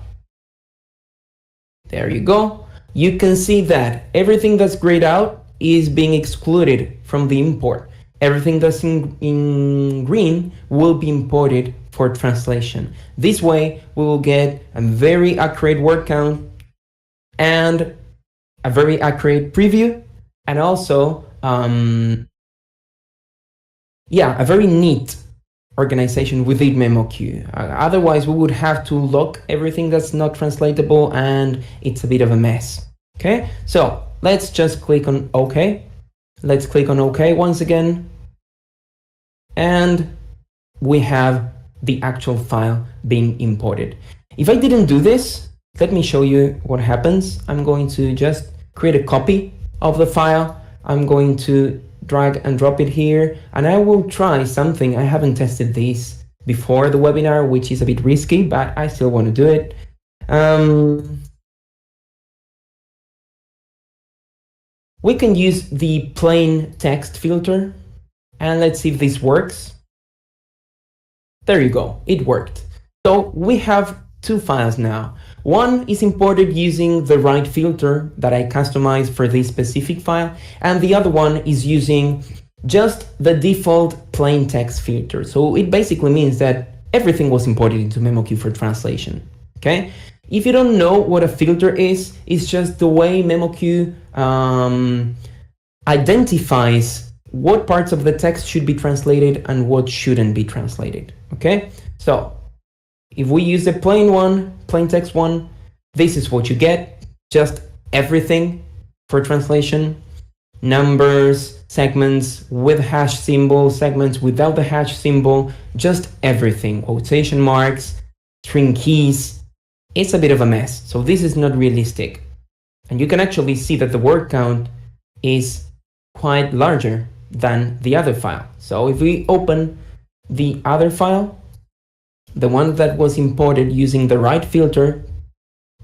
There you go. You can see that everything that's grayed out is being excluded from the import. Everything that's in green will be imported for translation. This way, we will get a very accurate word count and a very accurate preview, and also a very neat organization within memoQ. Otherwise, we would have to lock everything that's not translatable, and it's a bit of a mess. Okay, so let's just click on OK. Let's click on OK once again, and we have the actual file being imported. If I didn't do this, let me show you what happens. I'm going to just create a copy of the file. I'm going to drag and drop it here, and I will try something. I haven't tested this before the webinar, which is a bit risky, but I still want to do it. We can use the plain text filter, and let's see if this works. There you go, it worked. So we have 2 files now. One is imported using the right filter that I customized for this specific file, and the other one is using just the default plain text filter. So it basically means that everything was imported into memoQ for translation. Okay? If you don't know what a filter is, it's just the way memoQ identifies what parts of the text should be translated and what shouldn't be translated. Okay? So if we use the plain text one, this is what you get. Just everything for translation. Numbers, segments with hash symbol, segments without the hash symbol, just everything. Quotation marks, string keys. It's a bit of a mess. So this is not realistic. And you can actually see that the word count is quite larger than the other file. So if we open the other file, the one that was imported using the right filter,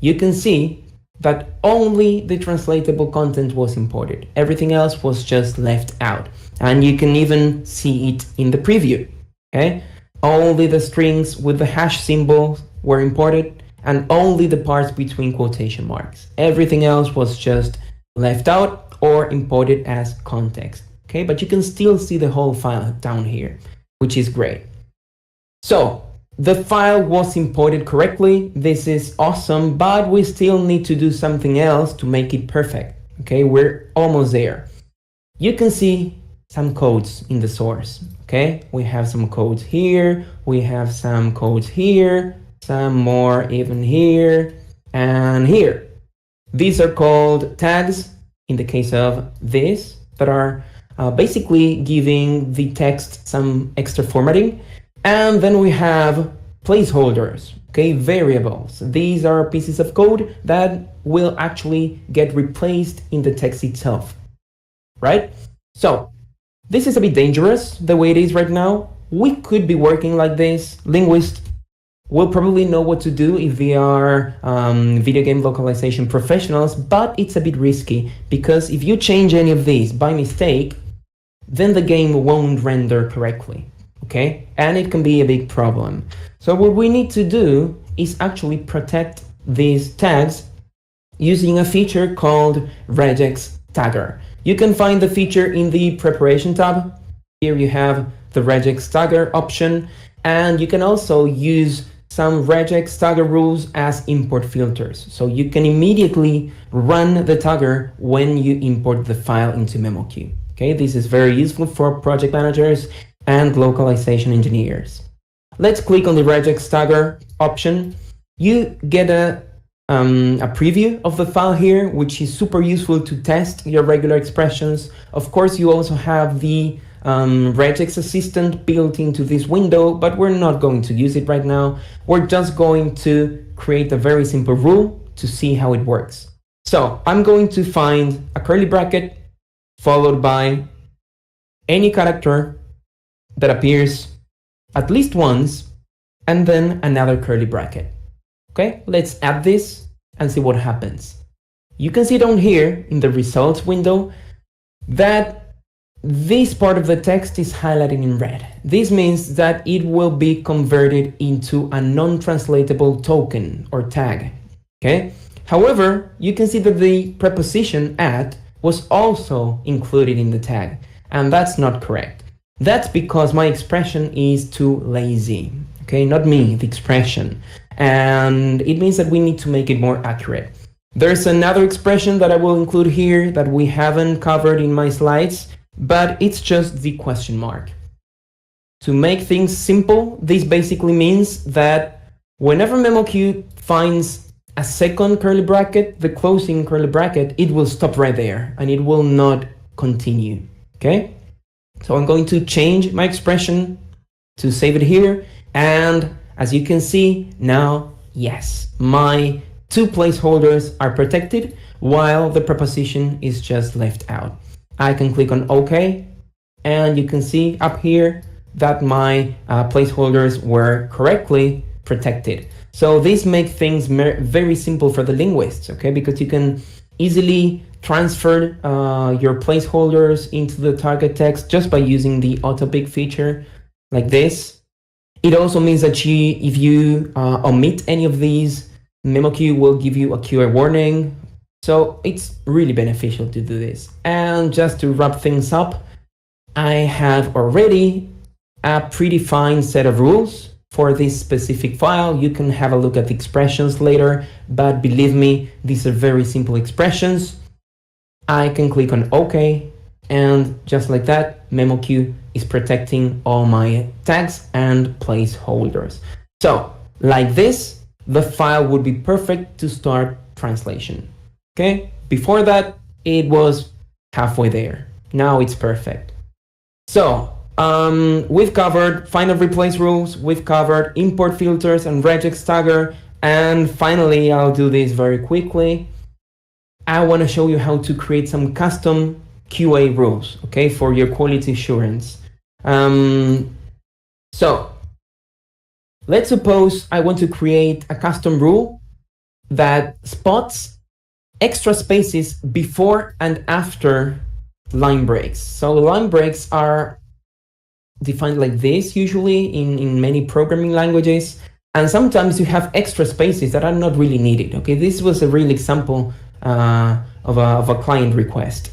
you can see that only the translatable content was imported. Everything else was just left out. And you can even see it in the preview. Okay? Only the strings with the hash symbol were imported, and only the parts between quotation marks. Everything else was just left out or imported as context. Okay? But you can still see the whole file down here, which is great. So the file was imported correctly. This is awesome, but we still need to do something else to make it perfect. Okay, we're almost there. You can see some codes in the source. Okay, we have some codes here, we have some codes here, some more even here and here. These are called tags in the case of this, that are basically giving the text some extra formatting. And then we have placeholders, okay, variables. These are pieces of code that will actually get replaced in the text itself, right? So this is a bit dangerous the way it is right now. we could be working like this. Linguists will probably know what to do if they are video game localization professionals, but it's a bit risky because if you change any of these by mistake, then the game won't render correctly, okay? And it can be a big problem. So what we need to do is actually protect these tags using a feature called Regex tagger. You can find the feature in the preparation tab. Here you have the Regex tagger option, and you can also use some Regex tagger rules as import filters. So you can immediately run the tagger when you import the file into memoQ. Okay, this is very useful for project managers and localization engineers. Let's click on the Regex tagger option. You get a preview of the file here, which is super useful to test your regular expressions. Of course, you also have the Regex assistant built into this window, but we're not going to use it right now. We're just going to create a very simple rule to see how it works. So I'm going to find a curly bracket followed by any character that appears at least once, and then another curly bracket. Okay, let's add this and see what happens. You can see down here in the results window that this part of the text is highlighted in red. This means that it will be converted into a non-translatable token or tag. Okay. However, you can see that the preposition at was also included in the tag, and that's not correct. That's because my expression is too lazy. Okay, not me, the expression. And it means that we need to make it more accurate. There's another expression that I will include here that we haven't covered in my slides, but it's just the question mark. To make things simple, this basically means that whenever memoQ finds a second curly bracket, the closing curly bracket, it will stop right there and it will not continue. Okay? So I'm going to change my expression to save it here. And as you can see now, yes, my two placeholders are protected while the preposition is just left out. I can click on OK, and you can see up here that my placeholders were correctly protected. So this makes things very simple for the linguists, okay? Because you can easily transfer your placeholders into the target text just by using the auto pick feature like this. It also means that if you omit any of these, memoQ will give you a QA warning. So it's really beneficial to do this. And just to wrap things up, I have already a predefined set of rules for this specific file. You can have a look at the expressions later, but believe me, these are very simple expressions. I can click on OK, and just like that, memoQ is protecting all my tags and placeholders. So like this, the file would be perfect to start translation. Okay, before that, it was halfway there. Now it's perfect. So we've covered find and replace rules, we've covered import filters and regex tagger, and finally, I'll do this very quickly. I want to show you how to create some custom QA rules, okay, for your quality assurance. So let's suppose I want to create a custom rule that spots extra spaces before and after line breaks. So line breaks are defined like this usually in many programming languages, and sometimes you have extra spaces that are not really needed. Okay, this was a real example of a client request.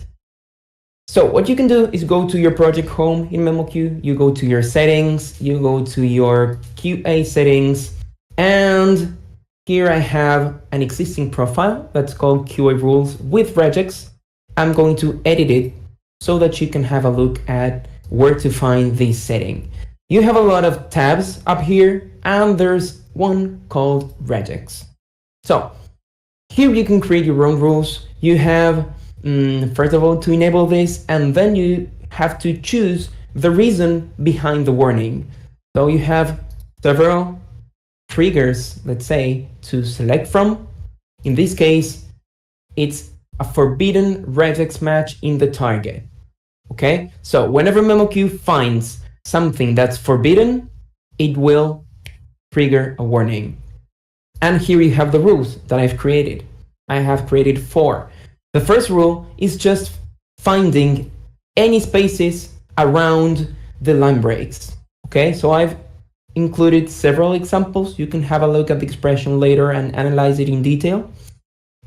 So what you can do is go to your project home in memoQ, you go to your settings, you go to your QA settings, and here I have an existing profile that's called QA rules with regex. I'm going to edit it so that you can have a look at where to find this setting. You have a lot of tabs up here, and there's one called regex. So here you can create your own rules. You have, first of all, to enable this, and then you have to choose the reason behind the warning. So you have several triggers, let's say, to select from. In this case, it's a forbidden regex match in the target. Okay, so whenever memoQ finds something that's forbidden, it will trigger a warning. And here you have the rules that I've created. I have created 4. The first rule is just finding any spaces around the line breaks. Okay, so I've included several examples. You can have a look at the expression later and analyze it in detail.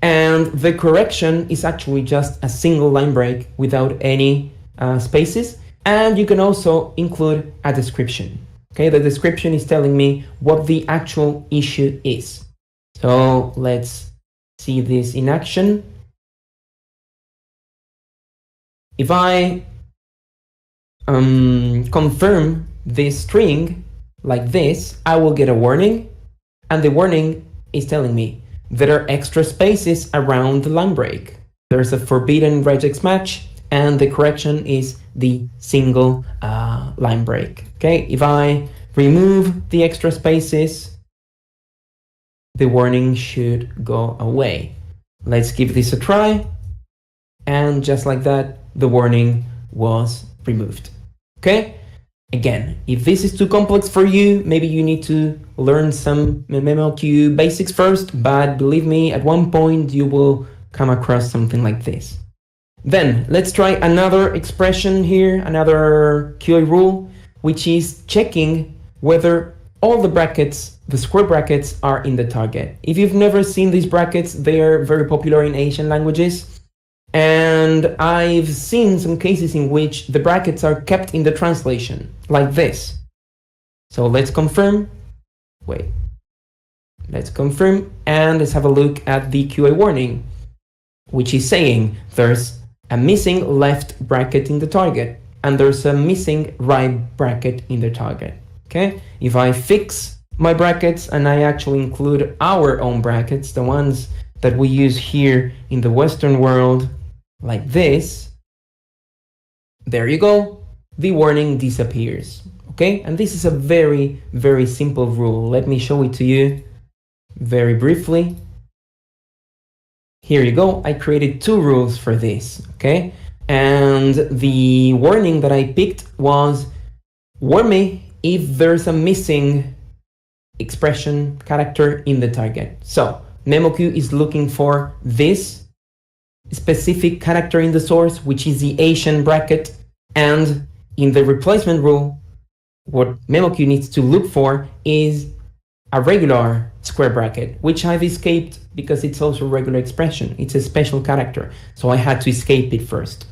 And the correction is actually just a single line break without any spaces. And you can also include a description. Okay, the description is telling me what the actual issue is. So let's see this in action. If I confirm this string like this, I will get a warning, and the warning is telling me there are extra spaces around the line break. There's a forbidden regex match, and the correction is the single line break. Okay, if I remove the extra spaces, the warning should go away. Let's give this a try, and just like that, the warning was removed. Okay, again, if this is too complex for you, maybe you need to learn some memoQ basics first, but believe me, at one point you will come across something like this. Then let's try another expression here, another QA rule, which is checking whether all the brackets, the square brackets, are in the target. If you've never seen these brackets, they are very popular in Asian languages. And I've seen some cases in which the brackets are kept in the translation, like this. So let's confirm. Wait. Let's confirm, and let's have a look at the QA warning, which is saying there's a missing left bracket in the target, and there's a missing right bracket in the target. Okay? If I fix my brackets and I actually include our own brackets, the ones that we use here in the Western world, like this, there you go, the warning disappears. Okay, and this is a very, very simple rule. Let me show it to you very briefly. Here you go, I created 2 rules for this. Okay, and the warning that I picked was, warn me if there's a missing expression character in the target. So memoQ is looking for this specific character in the source, which is the Asian bracket, and in the replacement rule, what memoQ needs to look for is a regular square bracket, which I've escaped because it's also a regular expression. It's a special character, so I had to escape it first.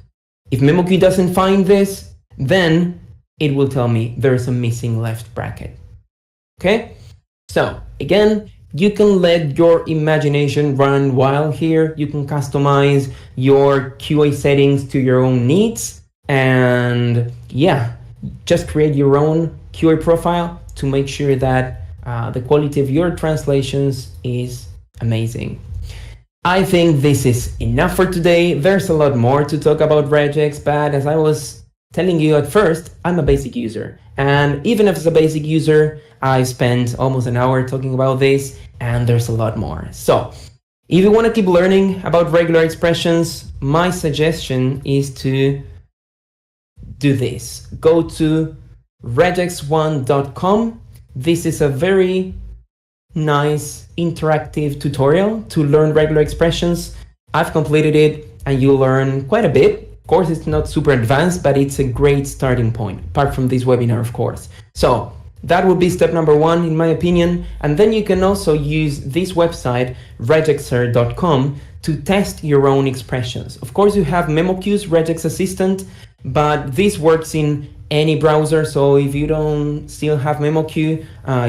If memoQ doesn't find this, then it will tell me there's a missing left bracket. Okay, so again, you can let your imagination run wild here. You can customize your QA settings to your own needs. And yeah, just create your own QA profile to make sure that the quality of your translations is amazing. I think this is enough for today. There's a lot more to talk about regex, but as I was telling you at first, I'm a basic user. And even if it's a basic user, I spent almost an hour talking about this, and there's a lot more. So if you want to keep learning about regular expressions, my suggestion is to do this. Go to regex1.com. This is a very nice interactive tutorial to learn regular expressions. I've completed it, and you'll learn quite a bit. Of course, it's not super advanced, but it's a great starting point, apart from this webinar, of course. So that would be step number 1, in my opinion. And then you can also use this website, regexer.com, to test your own expressions. Of course, you have memoQ's regex assistant, but this works in any browser. So if you don't still have memoQ,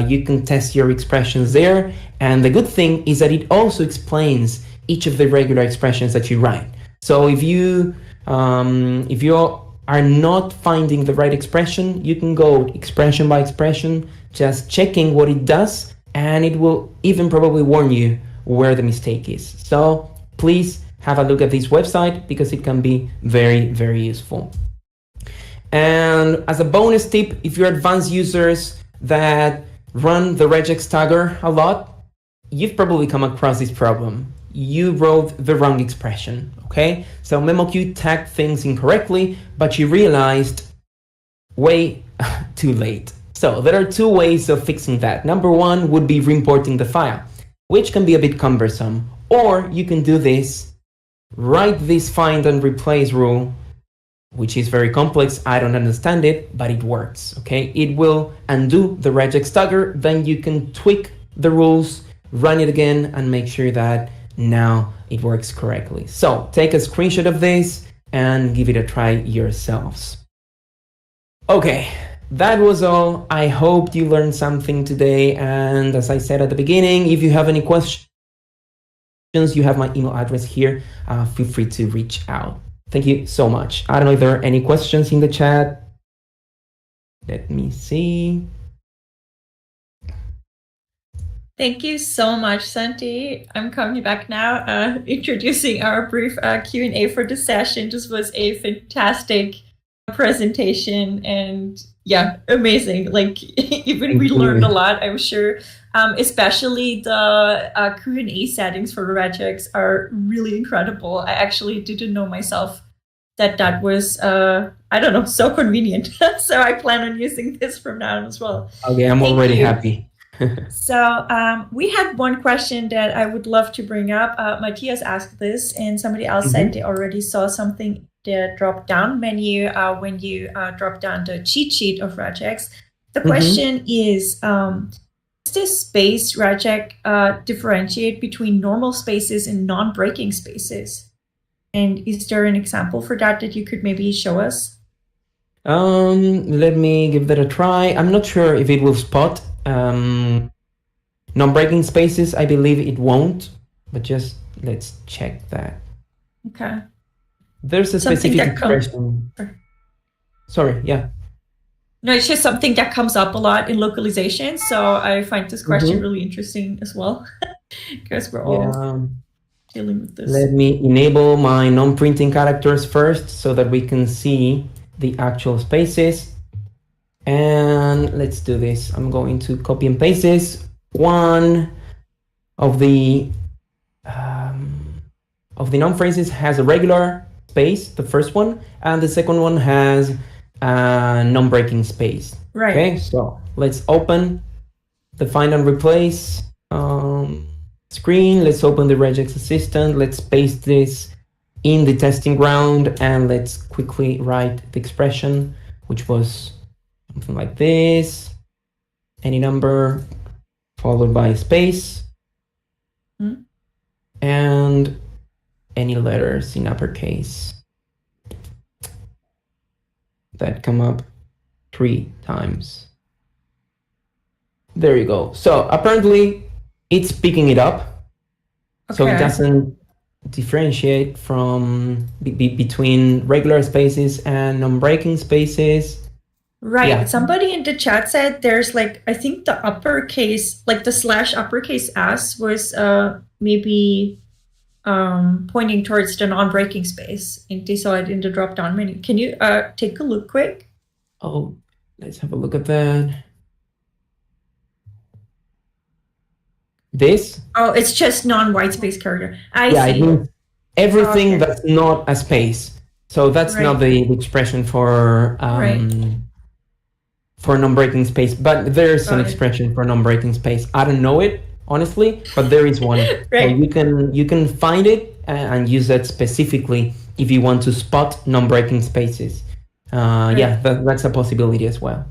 you can test your expressions there. And the good thing is that it also explains each of the regular expressions that you write. So if you are not finding the right expression, you can go expression by expression, just checking what it does, and it will even probably warn you where the mistake is. So please have a look at this website because it can be very, very useful. And as a bonus tip, if you're advanced users that run the regex tagger a lot, you've probably come across this problem. You wrote the wrong expression, okay? So memoQ tagged things incorrectly, but you realized, wait, too late. So there are two ways of fixing that. Number one would be reimporting the file, which can be a bit cumbersome. Or you can do this, write this find and replace rule, which is very complex. I don't understand it, but it works, okay? It will undo the regex tagger, then you can tweak the rules, run it again, and make sure that now it works correctly. So take a screenshot of this and give it a try yourselves. Okay, that was all. I hope you learned something today. And as I said at the beginning, if you have any questions, you have my email address here. Feel free to reach out. Thank you so much. I don't know if there are any questions in the chat. Let me see. Thank you so much, Santi. I'm coming back now, introducing our brief Q&A for the session. This was a fantastic presentation and yeah, amazing. Like even we learned a lot, I'm sure. Especially the Q&A settings for regex are really incredible. I actually didn't know myself that was, I don't know, so convenient. So I plan on using this from now on as well. Okay, I'm already happy. So we had one question that I would love to bring up. Matthias asked this, and somebody else said they already saw something, the drop-down menu when you drop down the cheat sheet of regex. The question is, does this space regex differentiate between normal spaces and non-breaking spaces? And is there an example for that you could maybe show us? Let me give that a try. I'm not sure if it will spot non-breaking spaces. I believe it won't, but just let's check that. Okay. There's a specific expression. Sorry, yeah. No, it's just something that comes up a lot in localization. So I find this question really interesting as well, because we're all dealing with this. Let me enable my non-printing characters first so that we can see the actual spaces. And let's do this. I'm going to copy and paste this. One of the non-phrases has a regular space, the first one, and the second one has a non-breaking space. Right. Okay, so let's open the find and replace screen. Let's open the regex assistant. Let's paste this in the testing ground, and let's quickly write the expression, which was something like this: any number followed by space and any letters in uppercase that come up 3 times. There you go. So apparently it's picking it up. Okay. So it doesn't differentiate from between regular spaces and non-breaking spaces. Right. Yeah. Somebody in the chat said there's like, I think the uppercase, like the / uppercase S was maybe pointing towards the non-breaking space, and they saw it in the drop-down menu. Can you take a look quick? Oh, let's have a look at that. This? Oh, it's just non-white space character. I see. It means everything that's not a space. So that's not the expression for non-breaking space, but there's an expression for non-breaking space. I don't know it, honestly, but there is one. So you can find it and use that specifically if you want to spot non-breaking spaces. Yeah, that's a possibility as well.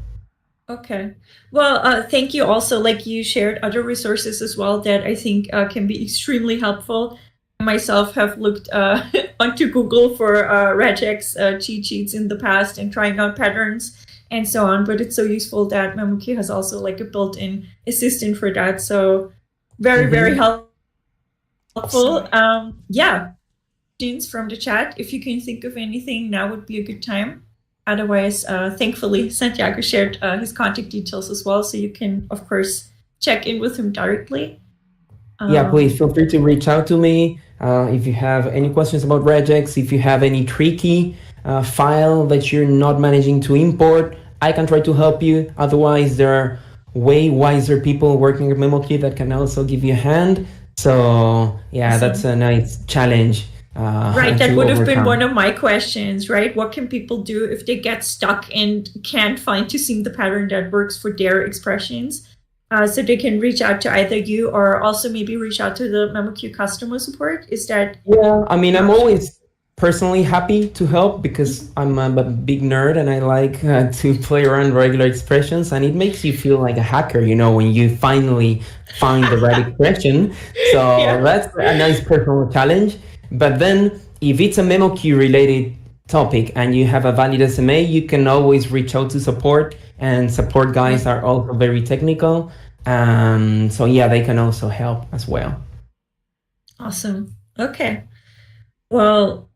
Okay. Well, thank you also. Like you shared other resources as well that I think can be extremely helpful. I myself have looked onto Google for regex cheat sheets in the past and trying out patterns and so on, but it's so useful that memoQ has also like a built-in assistant for that. So very, very helpful. Yeah, questions from the chat. If you can think of anything, now would be a good time. Otherwise, thankfully, Santiago shared his contact details as well, so you can, of course, check in with him directly. Yeah, please feel free to reach out to me if you have any questions about regex, if you have any tricky file that you're not managing to import, I can try to help you. Otherwise, there are way wiser people working at memoQ that can also give you a hand. So yeah, that's a nice challenge Right, that to would have been overcome. one of my questions, right? What can people do if they get stuck and can't find to see the pattern that works for their expressions? So they can reach out to either you or also maybe reach out to the memoQ customer support. Is that? Yeah, I mean, an I'm option? always personally happy to help because I'm a big nerd and I like to play around regular expressions, and it makes you feel like a hacker, when you finally find the right expression. So Yeah. that's a nice personal challenge. But then, if it's a memoQ related topic and you have a valid SMA, you can always reach out to support, and support guys are also very technical. So yeah, they can also help as well. Awesome. Okay. Well,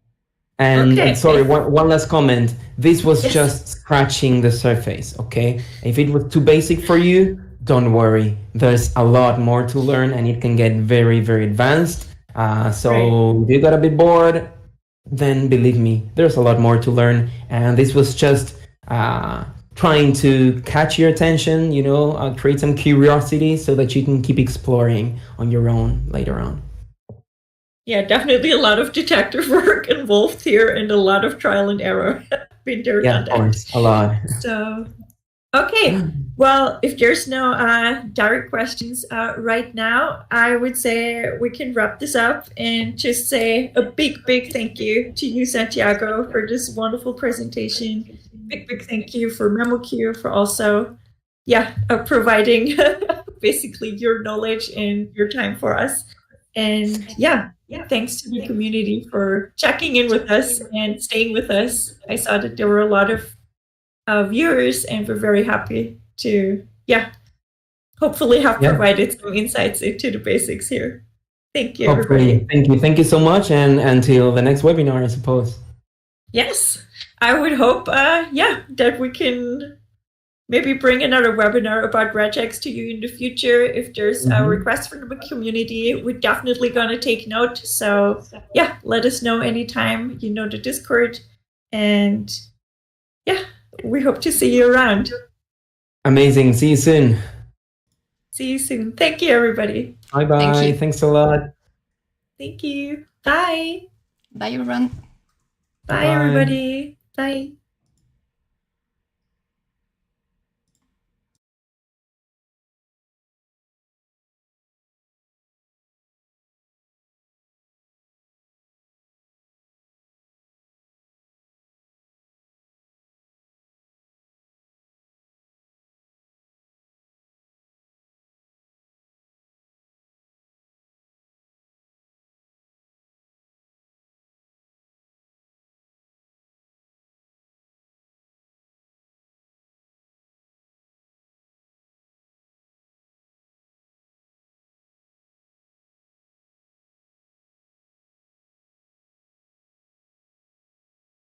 And okay. sorry, one last comment. This was Yes. just scratching the surface, okay? If it was too basic for you, don't worry. There's a lot more to learn and it can get very, very advanced. So if you got a bit bored, then believe me, there's a lot more to learn. And this was just trying to catch your attention, create some curiosity so that you can keep exploring on your own later on. Yeah, definitely a lot of detective work involved here and a lot of trial and error. Been there, Yeah, done of that. course, a lot. So, okay. Well, if there's no direct questions right now, I would say we can wrap this up and just say a big, big thank you to you, Santiago, for this wonderful presentation. Big, big thank you for memoQ for also, providing basically your knowledge and your time for us. And thanks to the community for checking in with us and staying with us. I saw that there were a lot of viewers, and we're very happy to, hopefully have provided some insights into the basics here. Thank you, everybody. Thank you so much, and until the next webinar, I suppose. Yes, I would hope, that we can maybe bring another webinar about Regex to you in the future. If there's a request from the community, we're definitely going to take note. So let us know anytime, the Discord. And we hope to see you around. Amazing. See you soon. See you soon. Thank you, everybody. Bye-bye. Thanks a lot. Thank you. Bye. Bye, everyone. Bye, everybody. Bye.